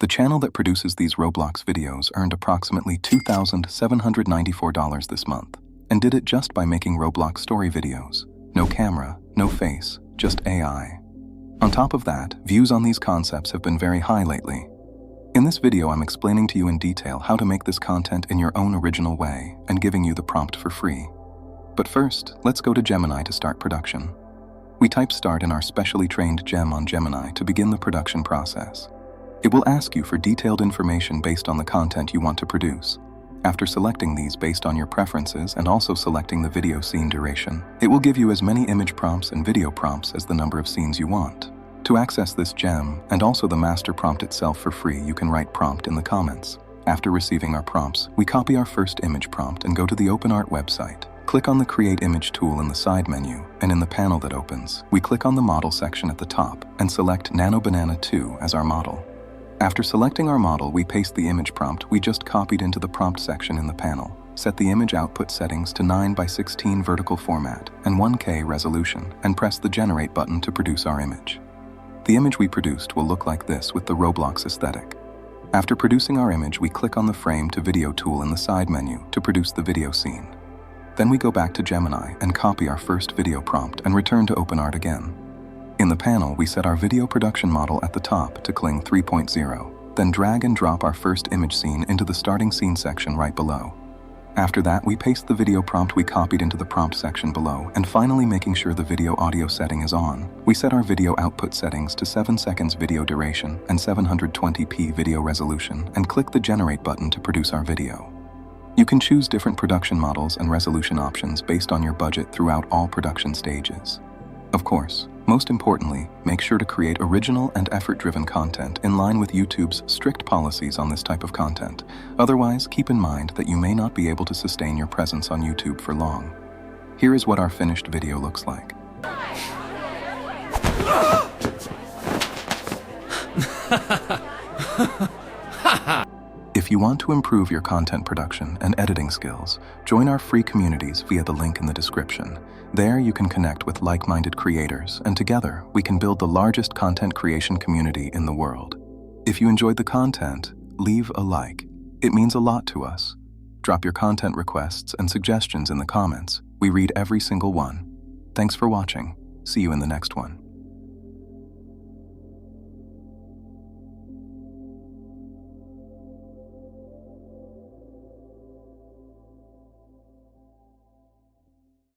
The channel that produces these Roblox videos earned approximately $2,794 this month, and did it just by making Roblox story videos. No camera, no face, just AI. On top of that, views on these concepts have been very high lately. In this video, I'm explaining to you in detail how to make this content in your own original way and giving you the prompt for free. But first, let's go to Gemini to start production. We type start in our specially trained gem on Gemini to begin the production process. It will ask you for detailed information based on the content you want to produce. After selecting these based on your preferences and also selecting the video scene duration, it will give you as many image prompts and video prompts as the number of scenes you want. To access this gem, and also the master prompt itself for free, you can write prompt in the comments. After receiving our prompts, we copy our first image prompt and go to the OpenArt website. Click on the Create Image tool in the side menu, and in the panel that opens, we click on the Model section at the top and select Nano Banana 2 as our model. After selecting our model, we paste the image prompt we just copied into the prompt section in the panel. Set the image output settings to 9:16 vertical format and 1K resolution, and press the Generate button to produce our image. The image we produced will look like this with the Roblox aesthetic. After producing our image, we click on the Frame to Video tool in the side menu to produce the video scene. Then we go back to Gemini and copy our first video prompt and return to OpenArt again. In the panel, we set our video production model at the top to Kling 3.0, then drag and drop our first image scene into the starting scene section right below. After that, we paste the video prompt we copied into the prompt section below, and finally, making sure the video audio setting is on, we set our video output settings to 7 seconds video duration and 720p video resolution, and click the Generate button to produce our video. You can choose different production models and resolution options based on your budget throughout all production stages. Of course, most importantly, make sure to create original and effort-driven content in line with YouTube's strict policies on this type of content. Otherwise, keep in mind that you may not be able to sustain your presence on YouTube for long. Here is what our finished video looks like. If you want to improve your content production and editing skills, join our free communities via the link in the description. There you can connect with like-minded creators, and together we can build the largest content creation community in the world. If you enjoyed the content, leave a like. It means a lot to us. Drop your content requests and suggestions in the comments. We read every single one. Thanks for watching. See you in the next one.